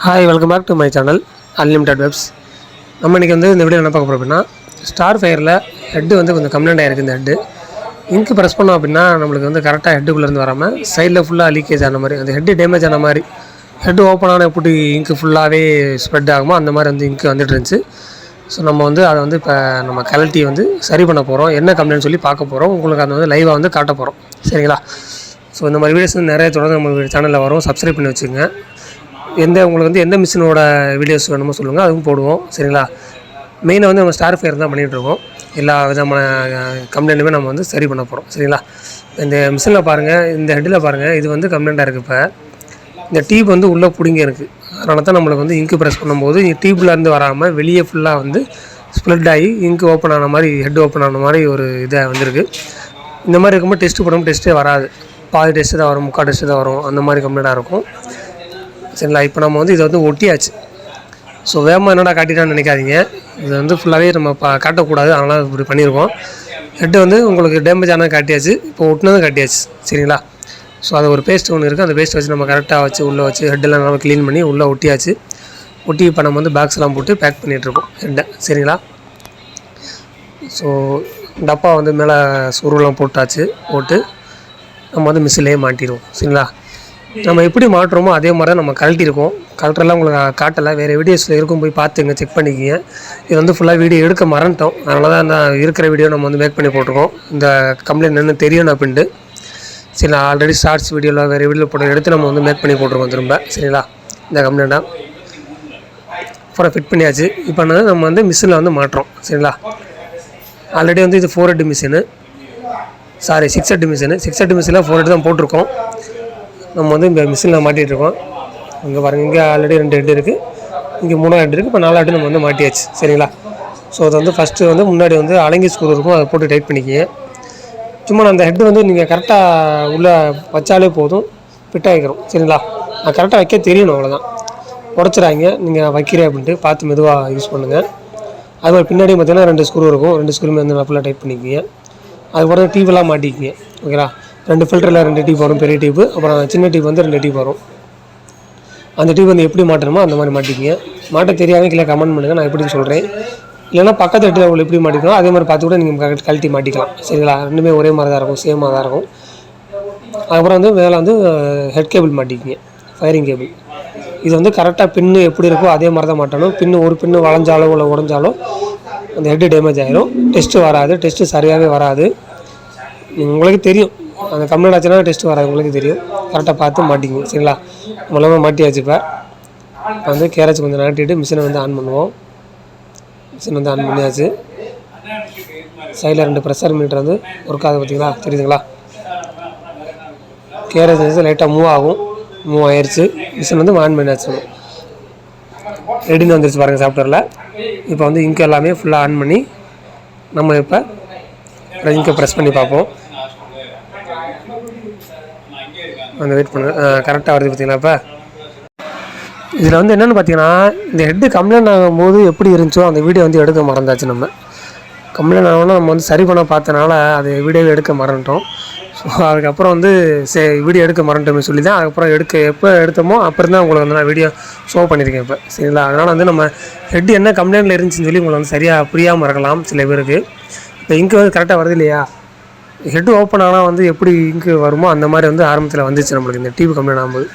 Hi welcome back to my channel unlimited webs. நம்ம இன்றைக்கி இந்த வீடியோ என்ன பார்க்க போகிறோம் அப்படின்னா, ஸ்டார்ஃபயரில் ஹெட்டு கொஞ்சம் கம்ப்ளைண்ட் ஆகிருக்கு. இந்த ஹெட்டு இங்கு ப்ரெஸ் பண்ணோம் அப்படின்னா நம்மளுக்கு கரெக்டாக ஹெட்டுக்குள்ளேருந்து வராமல் சைடில் ஃபுல்லாக லீக்கேஜ் ஆன மாதிரி, அந்த ஹெட்டு டேமேஜ் ஆன மாதிரி, ஹெட்டு ஓப்பன் ஆனால் எப்படி இங்கு ஃபுல்லாகவே ஸ்ப்ரெட் ஆகுமோ அந்த மாதிரி இங்கு வந்துட்டு இருந்துச்சு. ஸோ நம்ம அதை இப்போ நம்ம கலட்டி சரி பண்ண போகிறோம். என்ன கம்ப்ளைண்ட் சொல்லி பார்க்க போகிறோம். உங்களுக்கு அதை லைவாக காட்ட போகிறோம். சரிங்களா? ஸோ இந்த மாதிரி வீடியோஸ் நிறைய தொடர்ந்து நம்ம சேனலில் வரும். சப்ஸ்கிரைப் பண்ணி வச்சுக்கோங்க. உங்களுக்கு எந்த மிஷினோட வீடியோஸ் வேணுமோ சொல்லுங்கள், அதுவும் போடுவோம். சரிங்களா? மெயினாக நம்ம ஸ்டார்ஃபயர் தான் பண்ணிகிட்ருக்கோம். எல்லா விதமான கம்ப்ளைண்ட்டுமே நம்ம சரி பண்ண போகிறோம். சரிங்களா? இந்த மிஷினில் பாருங்கள், இந்த ஹெட்டில் பாருங்கள், இது கம்ப்ளைண்ட்டாக இருக்குது. இப்போ இந்த டியூப் உள்ளே பிடிங்க இருக்குது. அதனால தான் நம்மளுக்கு இங்கு ப்ரெஸ் பண்ணும்போது டியூப்லேருந்து வராமல் வெளியே ஃபுல்லாக ஸ்ப்ளிட் ஆகி இங்கு ஓப்பன் ஆன மாதிரி, ஹெட் ஓப்பன் ஆன மாதிரி ஒரு இதாக வந்திருக்கு. இந்த மாதிரி இருக்கும்போது டெஸ்ட்டு போடும்போது டெஸ்ட்டே வராது. பாதி டெஸ்ட்டு தான் வரும், முக்கால் டெஸ்ட்டு தான் வரும். அந்த மாதிரி கம்ப்ளைண்ட்டாக இருக்கும். சரிங்களா? இப்போ நம்ம இதை ஒட்டியாச்சு. ஸோ வேகமாக என்னடா காட்டிட்டான்னு நினைக்காதீங்க. இது ஃபுல்லாகவே நம்ம காட்டக்கூடாது. அதனால் இப்படி பண்ணியிருக்கோம். ஹெட்டு உங்களுக்கு டேமேஜ் ஆனால் காட்டியாச்சு, இப்போ ஒட்டினதும் காட்டியாச்சு. சரிங்களா? ஸோ அது ஒரு பேஸ்ட் ஒன்று இருக்குது. அந்த பேஸ்ட் வச்சு நம்ம கரெக்டாக வச்சு உள்ளே வச்சு ஹெட்டெல்லாம் நல்லா க்ளீன் பண்ணி உள்ளே ஒட்டியாச்சு. ஒட்டி இப்போ நம்ம பாக்ஸ்லாம் போட்டு பேக் பண்ணிகிட்ருக்கோம் ஹெட்டை. சரிங்களா? ஸோ டப்பா மேலே சுருலாம் போட்டு நம்ம மிஷின்லேயே மாட்டிடுவோம். சரிங்களா? நம்ம எப்படி மாட்டுறோமோ அதே மாதிரி தான் நம்ம கழட்டியிருக்கோம். கழட்டெல்லாம் உங்களுக்கு காட்டலை, வேறு வீடியோஸில் இருக்கும், போய் பார்த்துங்க, செக் பண்ணிக்கிங்க. இது ஃபுல்லாக வீடியோ எடுக்க மறந்துட்டோம். அதனால தான் நான் இருக்கிற வீடியோ நம்ம மேக் பண்ணி போட்டிருக்கோம். இந்த கம்ப்ளைண்ட் என்ன தெரியணும் அப்படின்ட்டு. சரி, நான் ஆல்ரெடி ஷார்ட்ஸ் வீடியோவில் வேறு வீடியோ போட்டு எடுத்து நம்ம மேக் பண்ணி போட்டிருக்கோம் திரும்ப. சரிங்களா? இந்த கம்ப்ளைண்ட்டாக அப்புறம் ஃபிட் பண்ணியாச்சு. இப்போ நம்ம மிஷினில் மாட்டுறோம். சரிங்களா? ஆல்ரெடி இது 4 head machine, sorry 6 head machine. 6 head மிஷினில் 4 ஹெட் தான் போட்டிருக்கோம். நம்ம இந்த மிஷினில் மாட்டிகிட்ருக்கோம். இங்கே பாருங்கள், இங்கே ஆல்ரெடி 2 ஹெட் இருக்குது, இங்கே 3 ஹெட் இருக்குது. இப்போ 4 ஹெட் நம்ம மாட்டியாச்சு. சரிங்களா? ஸோ அது ஃபஸ்ட்டு முன்னாடி அலங்கி ஸ்க்ரூ இருக்கும், அதை போட்டு டைட் பண்ணிக்கிங்க. சும்மா நான் அந்த ஹெட்டு நீங்கள் கரெக்டாக உள்ளே வச்சாலே போதும், ஃபிட் ஆகிக்கிறோம். சரிங்களா? நான் கரெக்டாக வைக்க தெரியணும், அவ்வளோதான். உடச்சிடாங்க. நீங்கள் வைக்கிறேன் அப்படின்ட்டு பார்த்து மெதுவாக யூஸ் பண்ணுங்கள். அதுமாதிரி பின்னாடி பார்த்தீங்கன்னா 2 ஸ்க்ரூ இருக்கும். 2 ஸ்க்ரூமே ஃபுல்லாக டைட் பண்ணிக்கிங்க. அதுக்கப்புறம் டியூபெல்லாம் மாட்டிக்கிங்க. ஓகேங்களா? 2 ஃபில்டரில் 2 டியூப் வரும், பெரிய டியூப்பு. அப்புறம் சின்ன டியூப் 2 டியூப் வரும். அந்த டியூப் எப்படி மாட்டணுமோ அந்த மாதிரி மாட்டிக்கிங்க. மாட்ட தெரியாமல் கீழே கமெண்ட் பண்ணுங்கள், நான் எப்படி சொல்கிறேன். இல்லைனா பக்கத்து ஹெட்டில் உங்களுக்கு எப்படி மாட்டிக்கணும் அதே மாதிரி பார்த்து கூட நீங்கள் கழட்டி மாட்டிக்கலாம். சரிங்களா? ரெண்டுமே ஒரே மாதிரி தான் இருக்கும், சேமாக தான் இருக்கும். அதுக்கப்புறம் மேலே ஹெட் கேபிள் மாட்டிக்கிங்க, ஃபயரிங் கேபிள். இது கரெக்டாக பின்னு எப்படி இருக்கோ அதே மாதிரி தான் மாட்டணும். ஒரு பின்னு வளைஞ்சாலோ இல்லை உடஞ்சாலோ அந்த ஹெட்டு டேமேஜ் ஆகிரும். டெஸ்ட்டு வராது, டெஸ்ட்டு சரியாகவே வராது. உங்களுக்கு தெரியும், அந்த கம்ப்ளைண்ட் ஆச்சுன்னா டெஸ்ட்டு வராது, உங்களுக்கு தெரியும். கரெக்டாக பார்த்து மாட்டிக்குங்க. சரிங்களா? மூலமாக மாட்டியாச்சு. இப்போ கேரேஜ் கொஞ்சம் நாட்டிட்டு மிஷினை ஆன் பண்ணுவோம். மிஷின் ஆன் பண்ணியாச்சு. சைடில் 2 ப்ரெஷர் மீட்டர் ஒர்க் ஆகுது, பார்த்தீங்களா? தெரியுதுங்களா? கேரேஜ் லைட்டாக மூவ் ஆகும். மூவ் ஆயிடுச்சு. மிஷின் ஆன் பண்ணியாச்சு. ரெடின்னு வந்துருச்சு பாருங்கள் சாஃப்ட்வேரில். இப்போ இங்கு எல்லாமே ஃபுல்லாக ஆன் பண்ணி நம்ம இப்போ இங்கை ப்ரெஸ் பண்ணி பார்ப்போம். வெயிட் பண்ணுங்கள், கரெக்டாக வருது பார்த்தீங்களா? இப்போ இதில் என்னென்னு பார்த்தீங்கன்னா, இந்த ஹெட்டு கம்ப்ளைண்ட் ஆகும்போது எப்படி இருந்துச்சோ அந்த வீடியோ எடுக்க மறந்தாச்சு. நம்ம கம்ப்ளைண்ட் ஆகணும்னா நம்ம சரி பண்ண பார்த்தனால அது வீடியோவை எடுக்க மறந்துட்டோம். ஸோ அதுக்கப்புறம் வீடியோ எடுக்க மறந்துட்டோமே சொல்லி தான் அதுக்கப்புறம் எப்போ எடுத்தோமோ அப்புறம் தான் உங்களுக்கு நான் வீடியோ ஷோ பண்ணியிருக்கேன் இப்போ. சரிங்களா? அதனால் நம்ம ஹெட்டு என்ன கம்ப்ளைண்ட்டில் இருந்துச்சுன்னு சொல்லி உங்களுக்கு சரியாக புரியாமல் இருக்கலாம் சில பேருக்கு. இப்போ இங்கு கரெக்டாக வருது இல்லையா? ஹெட்டு ஓப்பன் ஆனால் எப்படி இங்கு வருமோ அந்த மாதிரி ஆரம்பத்தில் வந்துச்சு நம்மளுக்கு இந்த டிவி கம்ப்ளைண்ட் ஆகும்போது.